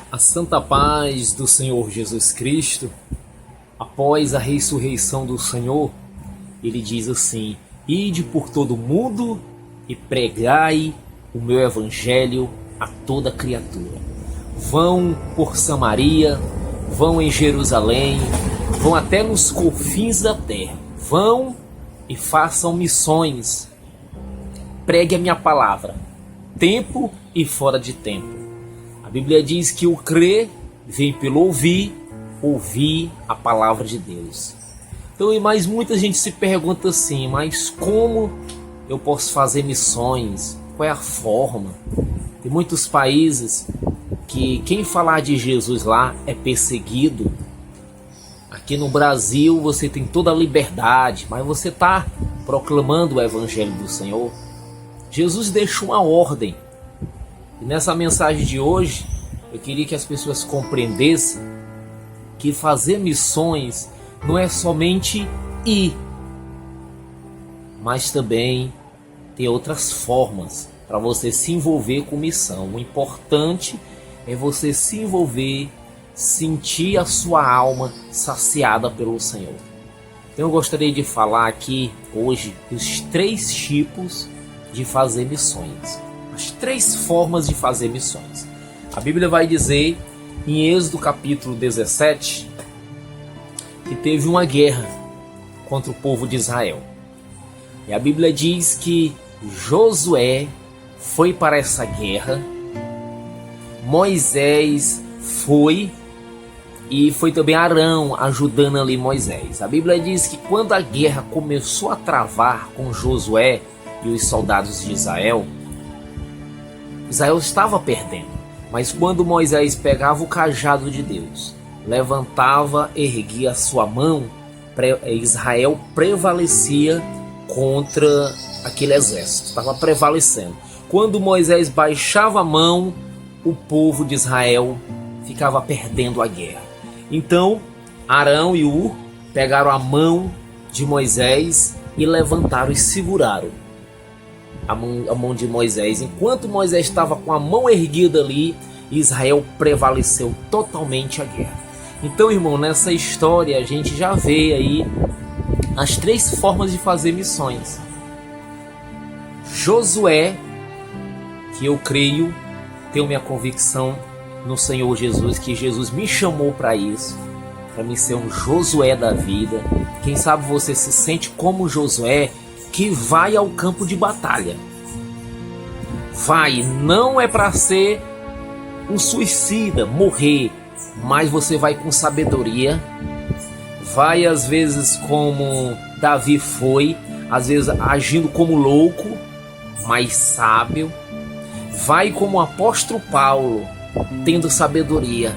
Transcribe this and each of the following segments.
A santa paz do Senhor Jesus Cristo. Após a ressurreição do Senhor, ele diz assim: ide por todo o mundo e pregai o meu evangelho a toda criatura. Vão por Samaria, vão em Jerusalém, vão até nos confins da terra. Vão e façam missões. Pregue a minha palavra, tempo e fora de tempo. A Bíblia diz que o crer vem pelo ouvir a palavra de Deus. Então, mas muita gente se pergunta assim, mas como eu posso fazer missões? Qual é a forma? Tem muitos países que quem falar de Jesus lá é perseguido. Aqui no Brasil você tem toda a liberdade, mas você está proclamando o evangelho do Senhor. Jesus deixou uma ordem. E nessa mensagem de hoje, eu queria que as pessoas compreendessem que fazer missões não é somente ir, mas também tem outras formas para você se envolver com missão. O importante é você se envolver, sentir a sua alma saciada pelo Senhor. Então eu gostaria de falar aqui hoje dos 3 tipos de fazer missões. As 3 formas de fazer missões. A Bíblia vai dizer em Êxodo capítulo 17 que teve uma guerra contra o povo de Israel. E a Bíblia diz que Josué foi para essa guerra, Moisés foi e foi também Arão ajudando ali Moisés. A Bíblia diz que quando a guerra começou a travar com Josué e os soldados de Israel, Israel estava perdendo. Mas quando Moisés pegava o cajado de Deus, levantava, erguia a sua mão, Israel prevalecia contra aquele exército, estava prevalecendo. Quando Moisés baixava a mão, o povo de Israel ficava perdendo a guerra. Então Arão e Hur pegaram a mão de Moisés e levantaram e seguraram a mão de Moisés. Enquanto Moisés estava com a mão erguida ali, Israel prevaleceu totalmente a guerra. Então, irmão, nessa história a gente já vê aí as 3 formas de fazer missões. Josué, que eu creio, tenho minha convicção no Senhor Jesus, que Jesus me chamou para isso, para mim ser um Josué da vida. Quem sabe você se sente como Josué, que vai ao campo de batalha. Vai, não é para ser um suicida, morrer, mas você vai com sabedoria. Vai às vezes como Davi foi, às vezes agindo como louco, mas sábio. Vai como o apóstolo Paulo, tendo sabedoria.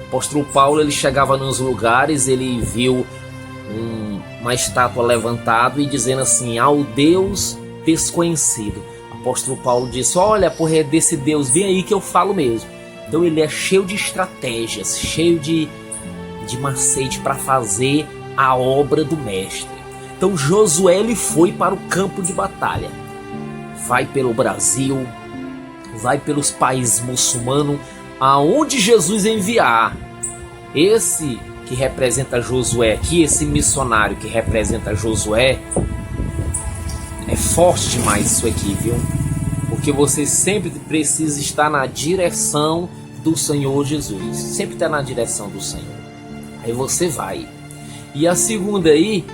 O apóstolo Paulo, ele chegava nos lugares, ele viu uma estátua levantada e dizendo assim: ao Deus desconhecido. O apóstolo Paulo disse: olha, porra, é desse Deus bem aí que eu falo mesmo. Então ele é cheio de estratégias, cheio de macete para fazer a obra do mestre. Então Josué, ele foi para o campo de batalha. Vai pelo Brasil, vai pelos países muçulmanos, aonde Jesus enviar. Esse que representa Josué aqui, esse missionário que representa Josué, é forte demais isso aqui, viu? Porque você sempre precisa estar na direção do Senhor Jesus. Sempre está na direção do Senhor. Aí você vai. E a segunda aí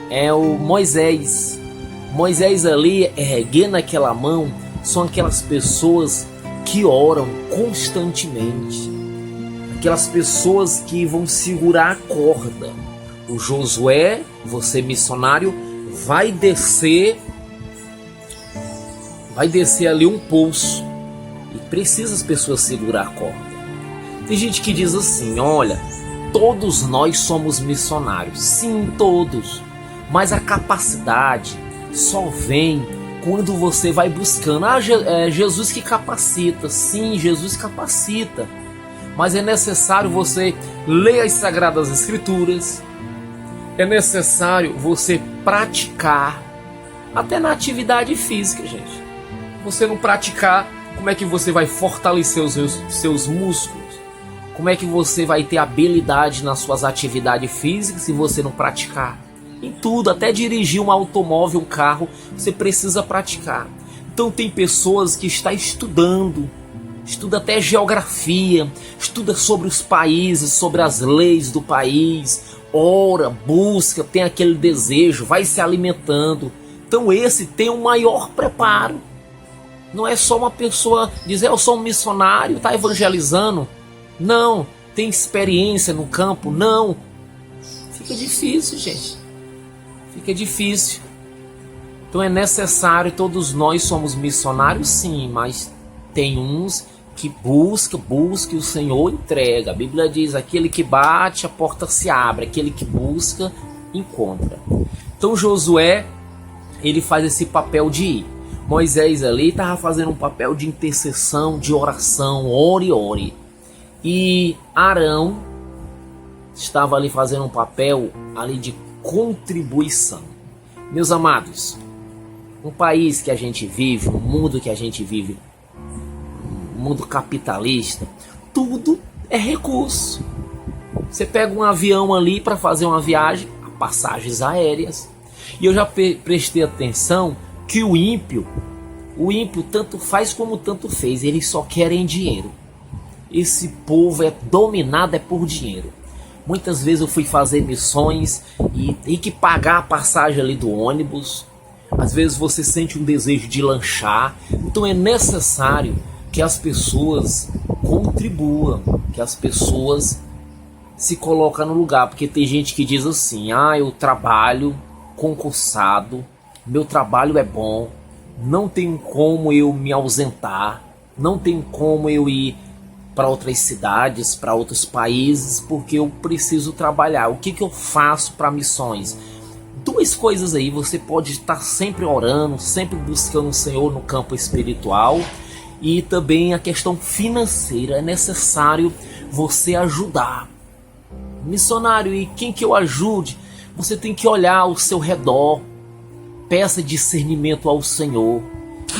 é o Moisés. Moisés ali, erguendo aquela mão, são aquelas pessoas que oram constantemente. Aquelas pessoas que vão segurar a corda. O Josué, você missionário, vai descer ali um poço e precisa as pessoas segurar a corda. Tem gente que diz assim: olha, todos nós somos missionários. Sim, todos, mas a capacidade só vem quando você vai buscando. Jesus que capacita. Sim, Jesus capacita, mas é necessário você ler as Sagradas Escrituras, é necessário você praticar, até na atividade física, gente. Você não praticar, como é que você vai fortalecer os seus músculos? Como é que você vai ter habilidade nas suas atividades físicas se você não praticar? Em tudo, até dirigir um automóvel, um carro, você precisa praticar. Então tem pessoas que estão estudando, estuda até geografia, estuda sobre os países, sobre as leis do país, ora, busca, tem aquele desejo, vai se alimentando. Então esse tem um maior preparo. Não é só uma pessoa dizer eu sou um missionário, está evangelizando. Não, tem experiência no campo, não. Fica difícil, gente. Fica difícil. Então é necessário, todos nós somos missionários sim, mas tem uns que busca e o Senhor entrega. A Bíblia diz, aquele que bate, a porta se abre, aquele que busca, encontra. Então Josué, ele faz esse papel de ir. Moisés ali estava fazendo um papel de intercessão, de oração, ore. E Arão estava ali fazendo um papel ali de contribuição. Meus amados, um país que a gente vive, um mundo que a gente vive, um mundo capitalista, tudo é recurso. Você pega um avião ali para fazer uma viagem, passagens aéreas. E eu já prestei atenção que o ímpio tanto faz como tanto fez, eles só querem dinheiro. Esse povo é dominado por dinheiro. Muitas vezes eu fui fazer missões e tem que pagar a passagem ali do ônibus. Às vezes você sente um desejo de lanchar. Então é necessário que as pessoas contribuam, que as pessoas se colocam no lugar. Porque tem gente que diz assim, eu trabalho concursado, meu trabalho é bom, não tem como eu me ausentar, não tem como eu ir para outras cidades, para outros países, porque eu preciso trabalhar. O que eu faço para missões? Duas coisas aí, você pode estar sempre orando, sempre buscando o Senhor no campo espiritual, e também a questão financeira. É necessário você ajudar. Missionário, e quem que eu ajude? Você tem que olhar ao seu redor, peça discernimento ao Senhor.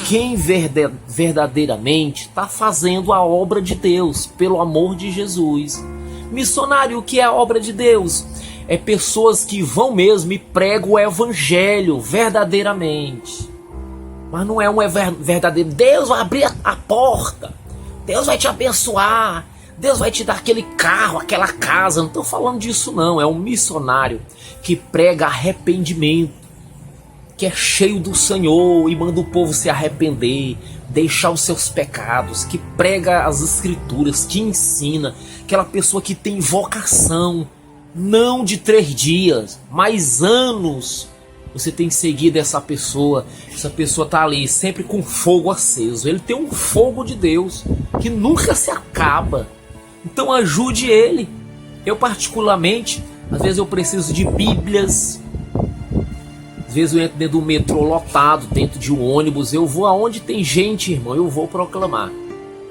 Quem verdadeiramente está fazendo a obra de Deus, pelo amor de Jesus. Missionário, o que é a obra de Deus? É pessoas que vão mesmo e pregam o evangelho verdadeiramente. Mas não é um verdadeiro. Deus vai abrir a porta, Deus vai te abençoar, Deus vai te dar aquele carro, aquela casa. Não estou falando disso não. É um missionário que prega arrependimento, que é cheio do Senhor e manda o povo se arrepender, deixar os seus pecados, que prega as escrituras, que ensina. Aquela pessoa que tem vocação, não de 3 dias, mas anos. Você tem seguido essa pessoa está ali sempre com fogo aceso. Ele tem um fogo de Deus que nunca se acaba. Então ajude ele. Eu particularmente, às vezes eu preciso de bíblias. Às vezes eu entro dentro do metrô lotado, dentro de um ônibus. Eu vou aonde tem gente, irmão, eu vou proclamar.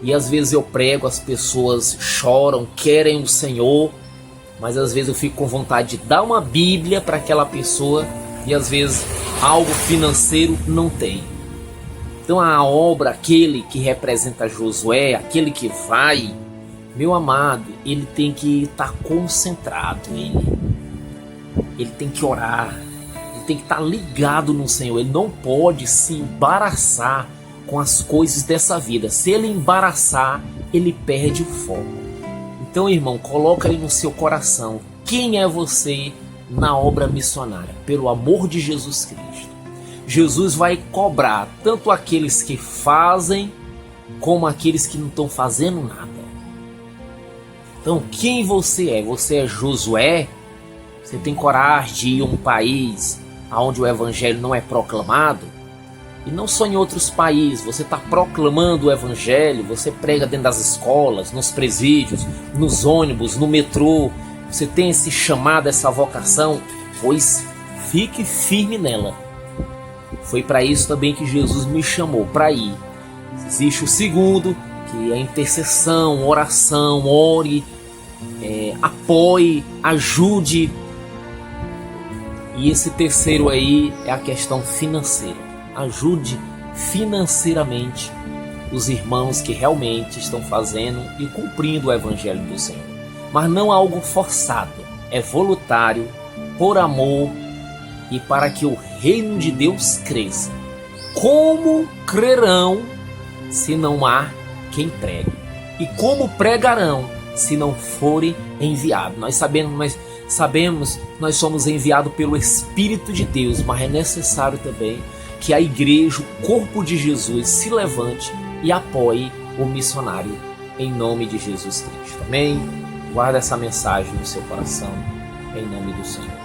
E às vezes eu prego, as pessoas choram, querem o Senhor. Mas às vezes eu fico com vontade de dar uma bíblia para aquela pessoa. E às vezes algo financeiro não tem. Então a obra, aquele que representa Josué, aquele que vai, meu amado, ele tem que estar concentrado. Ele tem que orar. Ele tem que estar ligado no Senhor. Ele não pode se embaraçar com as coisas dessa vida. Se ele embaraçar, ele perde o foco. Então, irmão, coloca aí no seu coração. Quem é você na obra missionária? Pelo amor de Jesus Cristo. Jesus vai cobrar tanto aqueles que fazem como aqueles que não estão fazendo nada. Então, quem você é? Você é Josué? Você tem coragem de ir a um país onde o evangelho não é proclamado? E não só em outros países, você está proclamando o evangelho, você prega dentro das escolas, nos presídios, nos ônibus, no metrô. Você tem esse chamado, essa vocação, pois fique firme nela. Foi para isso também que Jesus me chamou, para ir. Existe o segundo, que é a intercessão, oração, ore, apoie, ajude. E esse terceiro aí é a questão financeira. Ajude financeiramente os irmãos que realmente estão fazendo e cumprindo o Evangelho do Senhor. Mas não algo forçado, é voluntário, por amor e para que o reino de Deus cresça. Como crerão se não há quem pregue? E como pregarão se não forem enviados? Nós sabemos, nós somos enviados pelo Espírito de Deus, mas é necessário também que a igreja, o corpo de Jesus, se levante e apoie o missionário em nome de Jesus Cristo. Amém? Guarda essa mensagem no seu coração, em nome do Senhor.